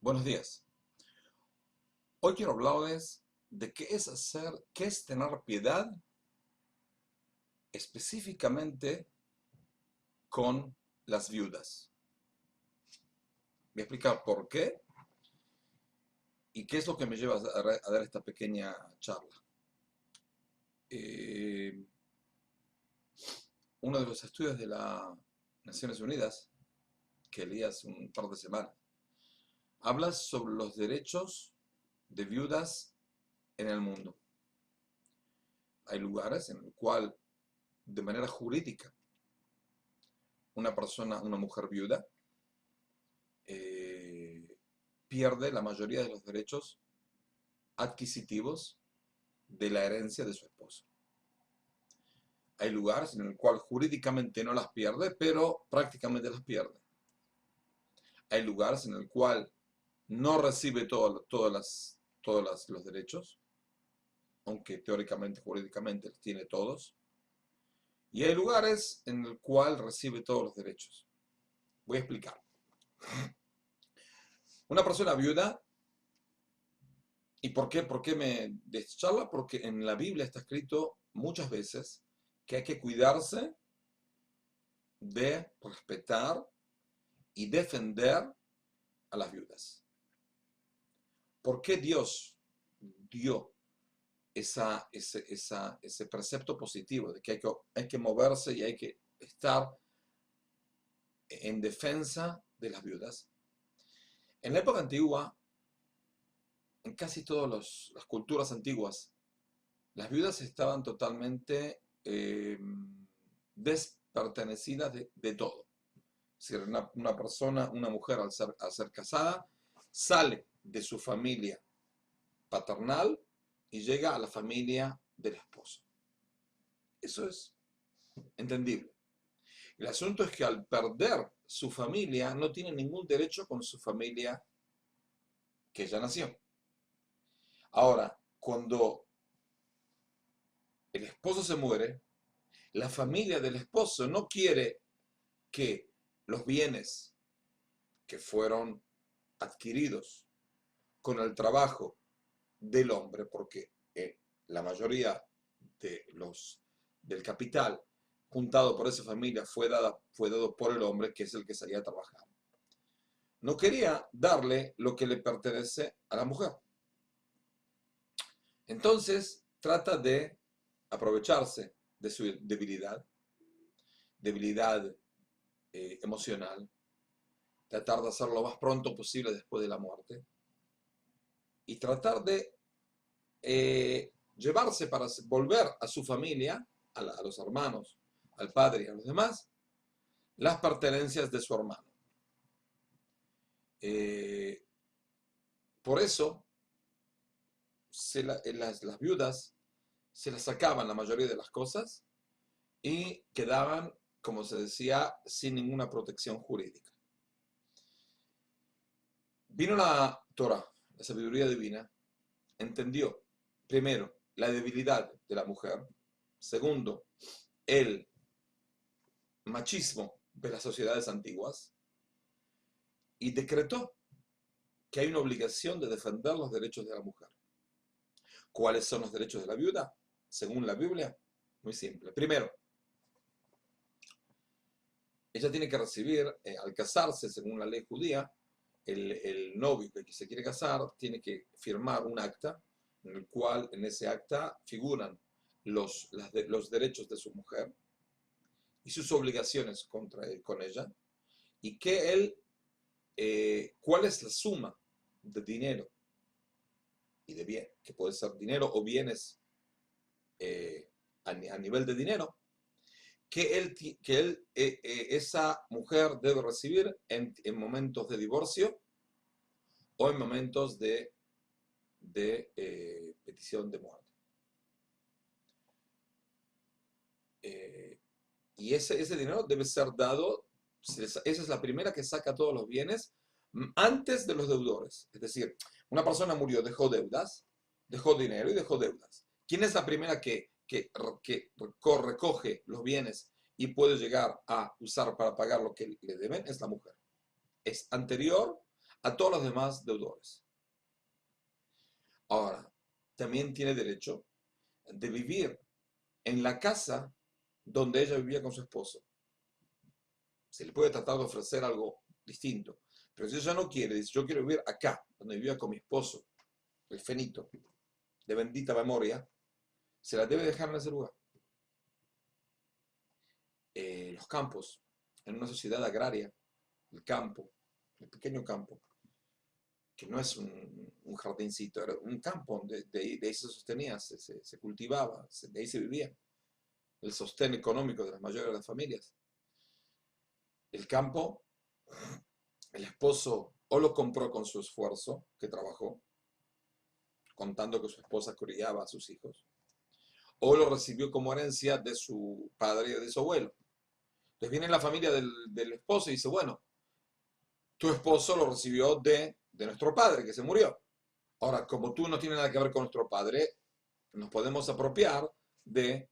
Buenos días. Hoy quiero hablarles de qué es tener piedad específicamente con las viudas. Voy a explicar por qué y qué es lo que me lleva a dar esta pequeña charla. Eh, Uno de los estudios de las Naciones Unidas, que leí hace un par de semanas, habla sobre los derechos de viudas en el mundo. Hay lugares en los cuales, de manera jurídica, una mujer viuda, eh, pierde la mayoría de los derechos adquisitivos de la herencia de su esposo. Hay lugares en el cual jurídicamente no las pierde, pero prácticamente las pierde. Hay lugares en el cual no recibe todos los derechos, aunque teóricamente, jurídicamente los tiene todos. Y hay lugares en el cual recibe todos los derechos. Voy a explicar. Una persona viuda. ¿Y por qué me de esta charla? Porque en la Biblia está escrito muchas veces que hay que cuidarse de respetar y defender a las viudas. ¿Por qué Dios dio ese precepto positivo de que hay que moverse y hay que estar en defensa de las viudas? En la época antigua, en casi todas las culturas antiguas, las viudas estaban totalmente despertenecidas de todo. Si una persona, una mujer al ser casada, sale de su familia paternal y llega a la familia del esposo. Eso es entendible. El asunto es que al perder su familia no tiene ningún derecho con su familia que ya nació. Ahora, cuando el esposo se muere, la familia del esposo no quiere que los bienes que fueron adquiridos con el trabajo del hombre, porque la mayoría del capital juntado por esa familia fue dado por el hombre, que es el que salía a trabajar. No quería darle lo que le pertenece a la mujer. Entonces trata de aprovecharse de su debilidad emocional, tratar de hacerlo lo más pronto posible después de la muerte y tratar de llevarse para volver a su familia, a los hermanos, al padre y a los demás, las pertenencias de su hermano. Eh, por eso, las viudas se las sacaban la mayoría de las cosas y quedaban, como se decía, sin ninguna protección jurídica. Vino la Torah, la sabiduría divina, entendió, primero, la debilidad de la mujer, segundo, el machismo de las sociedades antiguas, y decretó que hay una obligación de defender los derechos de la mujer. ¿Cuáles son los derechos de la viuda? Según la Biblia, muy simple. Primero, ella tiene que recibir, al casarse, según la ley judía, el novio que se quiere casar tiene que firmar un acta en el cual en ese acta figuran los derechos de su mujer y sus obligaciones con ella, y que cuál es la suma de dinero y de bien, que puede ser dinero o bienes a nivel de dinero, esa mujer debe recibir en momentos de divorcio o en momentos de petición de muerte. Y ese dinero debe ser dado, esa es la primera que saca todos los bienes antes de los deudores. Es decir, una persona murió, dejó deudas, dejó dinero y dejó deudas. ¿Quién es la primera que recoge los bienes y puede llegar a usar para pagar lo que le deben? Es la mujer. Es anterior a todos los demás deudores. Ahora, también tiene derecho de vivir en la casa donde ella vivía con su esposo. Se le puede tratar de ofrecer algo distinto. Pero si ella no quiere, dice, yo quiero vivir acá, donde vivía con mi esposo, el Fenito, de bendita memoria, se la debe dejar en ese lugar. Los campos, en una sociedad agraria, el campo, el pequeño campo, que no es un jardincito, era un campo, de ahí se sostenía, se cultivaba, de ahí se vivía, el sostén económico de las mayores de las familias. El campo, el esposo o lo compró con su esfuerzo, que trabajó, contando que su esposa criaba a sus hijos, o lo recibió como herencia de su padre y de su abuelo. Entonces viene la familia del esposo y dice, bueno, tu esposo lo recibió de nuestro padre que se murió. Ahora, como tú no tienes nada que ver con nuestro padre, nos podemos apropiar del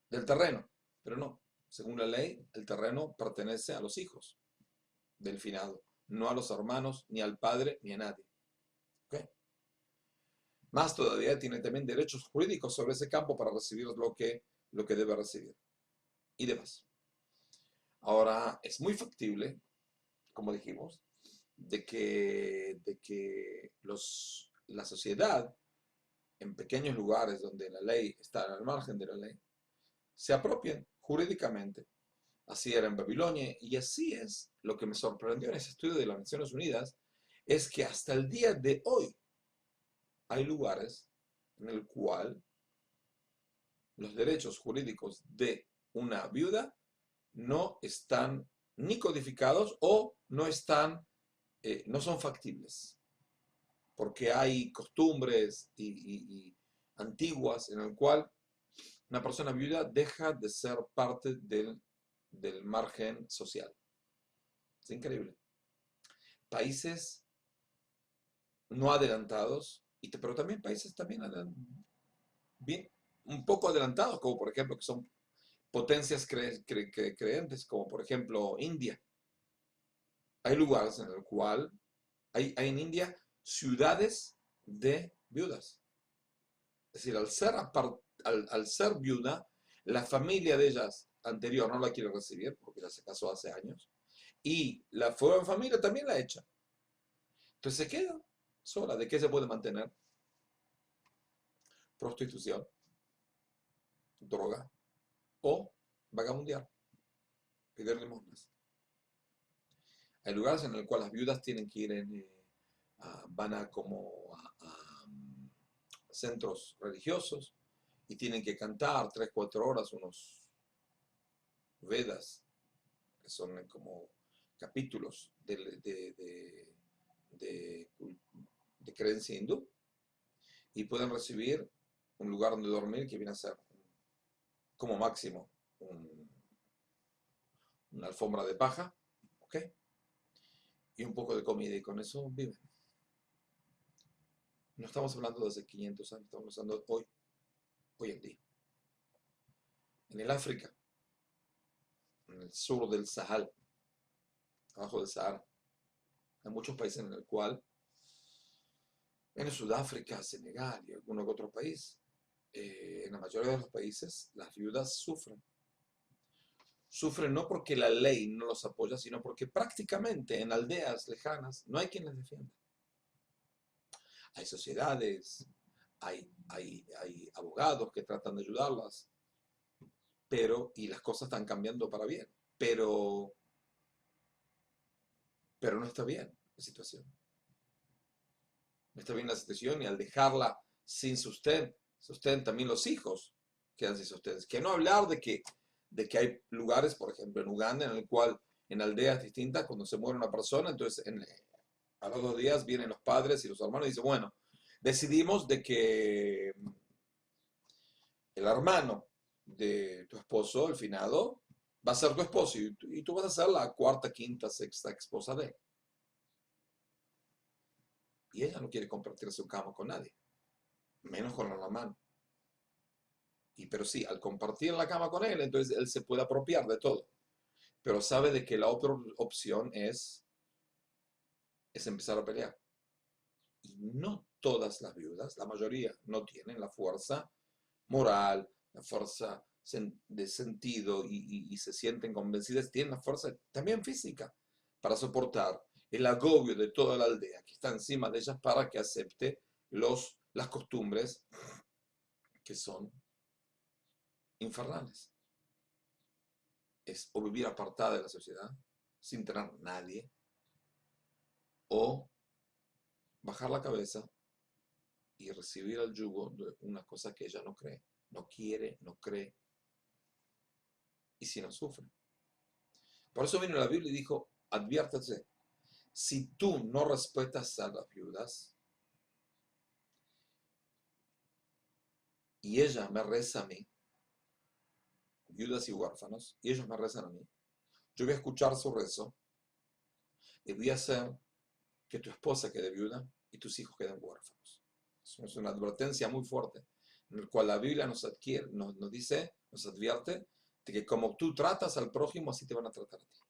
terreno. Pero no, según la ley, el terreno pertenece a los hijos del finado, no a los hermanos, ni al padre, ni a nadie. ¿Okay? Más todavía, tiene también derechos jurídicos sobre ese campo para recibir lo que debe recibir y demás. Ahora, es muy factible, como dijimos, de que la sociedad, en pequeños lugares donde la ley está al margen de la ley, se apropien jurídicamente. Así era en Babilonia y así es. Lo que me sorprendió en ese estudio de las Naciones Unidas es que hasta el día de hoy hay lugares en el cual los derechos jurídicos de una viuda no están ni codificados o no son factibles, porque hay costumbres antiguas en el cual una persona viuda deja de ser parte del margen social. Es increíble. Países no adelantados, pero también países también bien, un poco adelantados, como por ejemplo que son potencias creentes, como por ejemplo India. Hay lugares en el cual hay en India ciudades de viudas. Es decir, al ser viuda, la familia de ellas anterior no la quiere recibir porque ya se casó hace años y la familia también la echa. Entonces se queda sola. ¿De qué se puede mantener? Prostitución, droga o vagabundear, pedir limosnas. Hay lugares en los cuales las viudas tienen que ir van a centros religiosos y tienen que cantar 3-4 horas unos Vedas, que son como capítulos de creencia hindú, y pueden recibir un lugar donde dormir que viene a ser como máximo una alfombra de paja, ¿ok? Y un poco de comida, y con eso viven. No estamos hablando de hace 500 años, estamos hablando de hoy en día. En el África, en el sur del Sahel, abajo del Sahara, hay muchos países en el cual, en Sudáfrica, Senegal y algún otro país, en la mayoría de los países, las viudas sufren. Sufren no porque la ley no los apoya, sino porque prácticamente en aldeas lejanas no hay quien les defienda. Hay sociedades, hay abogados que tratan de ayudarlas, y las cosas están cambiando para bien, pero no está bien la situación. No está bien la situación, y al dejarla sin sostén también los hijos quedan sin sostén. Que no hablar de que hay lugares, por ejemplo en Uganda, en el cual en aldeas distintas, cuando se muere una persona, entonces a los 2 días vienen los padres y los hermanos y dicen, bueno, decidimos de que el hermano de tu esposo, el finado, va a ser tu esposo y tú vas a ser la cuarta, quinta, sexta esposa de él. Y ella no quiere compartir su cama con nadie, menos con el hermano. Pero sí, al compartir la cama con él, entonces él se puede apropiar de todo. Pero sabe de que la otra opción es es empezar a pelear. Y no todas las viudas, la mayoría no tienen la fuerza moral, la fuerza de sentido y se sienten convencidas, tienen la fuerza también física para soportar el agobio de toda la aldea que está encima de ellas para que acepte las costumbres que son infernales. Es o vivir apartada de la sociedad, sin tener nadie, o bajar la cabeza y recibir el yugo de una cosa que ella no cree, no quiere, no cree, y si no sufre. Por eso vino la Biblia y dijo, adviértese, si tú no respetas a las viudas, y ella me reza a mí, viudas y huérfanos, y ellos me rezan a mí, yo voy a escuchar su rezo, y voy a hacer que tu esposa quede viuda y tus hijos queden huérfanos. Es una advertencia muy fuerte, en la cual la Biblia nos dice, nos advierte, de que como tú tratas al prójimo, así te van a tratar a ti.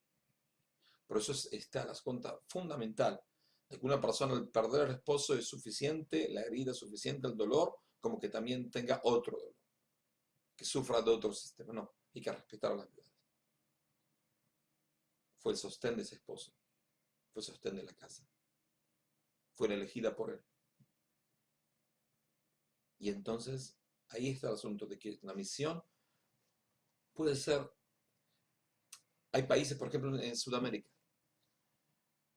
Por eso está la cuenta fundamental de que una persona al perder al esposo es suficiente, la herida es suficiente, el dolor, como que también tenga otro dolor, que sufra de otro sistema. No, hay que respetar a las viudas. Fue el sostén de ese esposo, fue el sostén de la casa, fue elegida por él. Y entonces ahí está el asunto de que la misión puede ser, hay países, por ejemplo, en Sudamérica.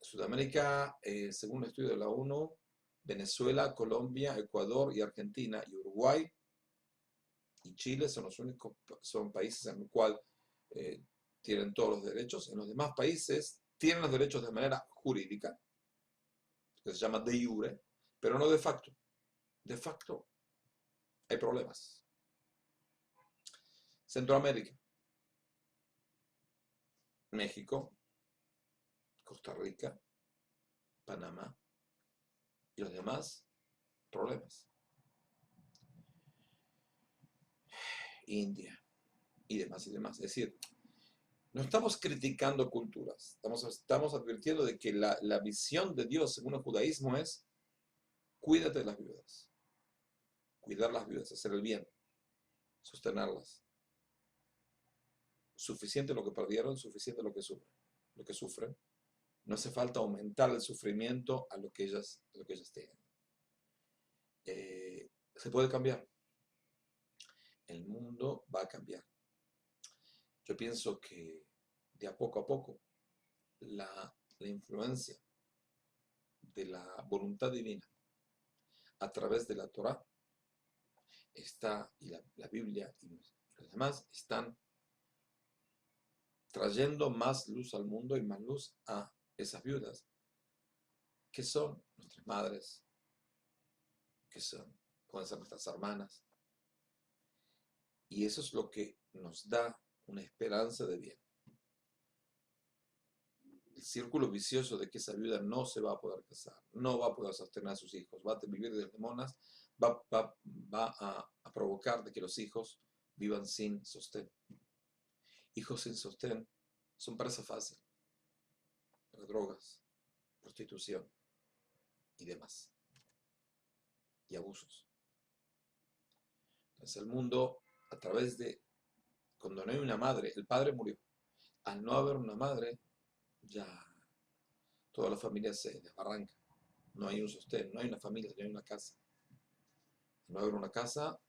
Sudamérica, según un estudio de la ONU, Venezuela, Colombia, Ecuador y Argentina y Uruguay y Chile son los únicos países en los cuales tienen todos los derechos. En los demás países tienen los derechos de manera jurídica, que se llama de jure, pero no de facto. De facto hay problemas. Centroamérica, México, Costa Rica, Panamá y los demás problemas. India y demás y demás. Es decir, no estamos criticando culturas, estamos advirtiendo de que la visión de Dios según el judaísmo es cuídate de las viudas, cuidar las viudas, hacer el bien, sostenerlas. Suficiente lo que perdieron, suficiente lo que sufren. No hace falta aumentar el sufrimiento a lo que ellas tienen. Se puede cambiar. El mundo va a cambiar. Yo pienso que de a poco la influencia de la voluntad divina a través de la Torá está, y la Biblia y los demás están trayendo más luz al mundo y más luz a esas viudas, que son nuestras madres, pueden ser nuestras hermanas, y eso es lo que nos da una esperanza de bien. El círculo vicioso de que esa viuda no se va a poder casar, no va a poder sostener a sus hijos, va a vivir de monas, va a provocar de que los hijos vivan sin sostén. Hijos sin sostén son presa fácil para drogas, prostitución y demás, y abusos. Entonces el mundo, a través de, cuando no hay una madre, el padre murió. Al no haber una madre, ya toda la familia se desbarranca. No hay un sostén, no hay una familia, no hay una casa. Al no haber una casa,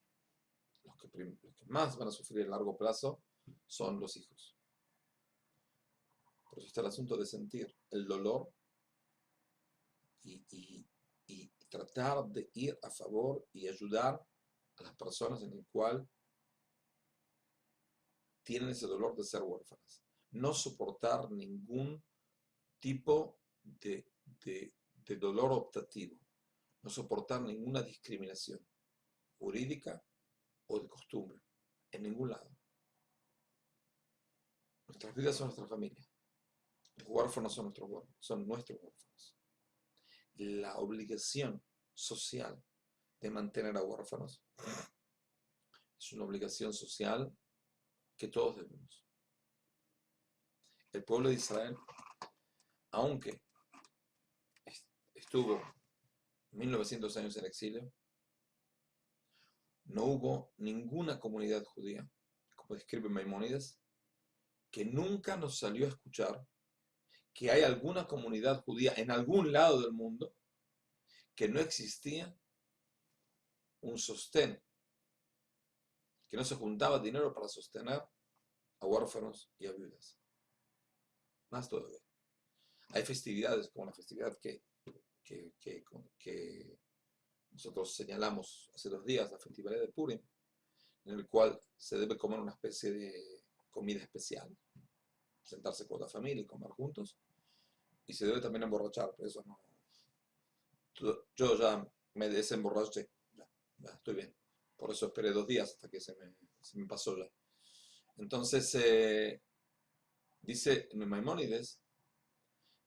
los que más van a sufrir a largo plazo son los hijos. Por eso está el asunto de sentir el dolor y tratar de ir a favor y ayudar a las personas en el cual tienen ese dolor de ser huérfanas. No soportar ningún tipo de dolor optativo. No soportar ninguna discriminación jurídica o de costumbre, en ningún lado. Nuestras vidas son nuestra familia. Los huérfanos son nuestros huérfanos. La obligación social de mantener a huérfanos es una obligación social que todos debemos. El pueblo de Israel, aunque estuvo 1900 años en exilio, no hubo ninguna comunidad judía, como describe Maimónides, que nunca nos salió a escuchar que hay alguna comunidad judía en algún lado del mundo que no existía un sostén, que no se juntaba dinero para sostener a huérfanos y a viudas. Más todavía. Hay festividades como la festividad que nosotros señalamos hace 2 días, la festividad de Purim, en el cual se debe comer una especie de comida especial, sentarse con la familia y comer juntos, y se debe también emborrachar, pero eso no. Yo ya me desemborraché, ya estoy bien. Por eso esperé 2 días hasta que se me pasó ya. Entonces, dice Maimónides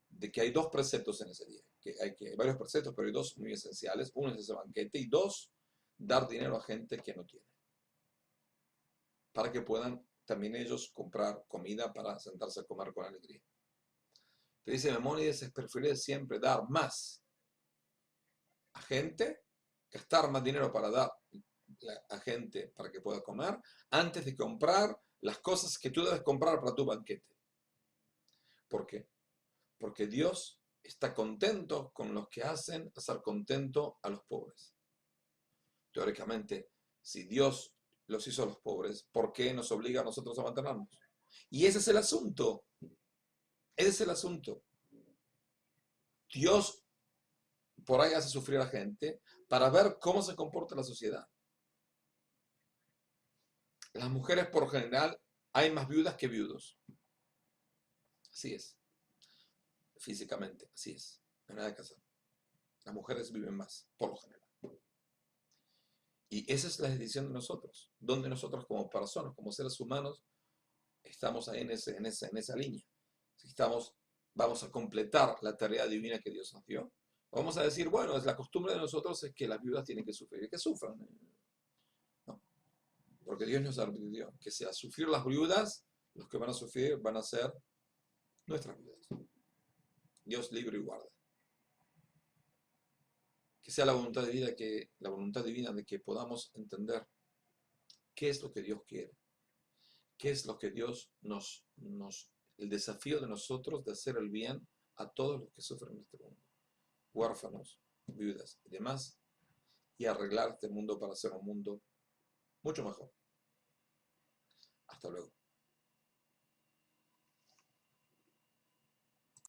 de que hay 2 preceptos en ese día. Que hay varios preceptos, pero hay 2 muy esenciales. Uno es ese banquete y 2, dar dinero a gente que no tiene. Para que puedan también ellos comprar comida para sentarse a comer con alegría. Pero dice Maimónides, es preferible siempre dar más a gente, gastar más dinero para dar a gente para que pueda comer, antes de comprar las cosas que tú debes comprar para tu banquete. ¿Por qué? Porque Dios está contento con los que hacen hacer contento a los pobres. Teóricamente, si Dios los hizo a los pobres, ¿por qué nos obliga a nosotros a mantenernos? Y ese es el asunto. Ese es el asunto. Dios por ahí hace sufrir a la gente para ver cómo se comporta la sociedad. Las mujeres, por general, hay más viudas que viudos. Así es. Físicamente, así es. No hay nada que hacer. Las mujeres viven más, por lo general. Y esa es la decisión de nosotros. Donde nosotros como personas, como seres humanos, estamos ahí en esa línea. Si vamos a completar la tarea divina que Dios nos dio. Vamos a decir, bueno, es la costumbre de nosotros es que las viudas tienen que sufrir. Que sufran. No. Porque Dios nos advirtió que si a sufrir las viudas, los que van a sufrir van a ser nuestras viudas. Dios libre y guarda. Que sea la voluntad divina de que podamos entender qué es lo que Dios quiere, qué es lo que Dios el desafío de nosotros de hacer el bien a todos los que sufren en este mundo, huérfanos, viudas y demás, y arreglar este mundo para hacer un mundo mucho mejor. Hasta luego.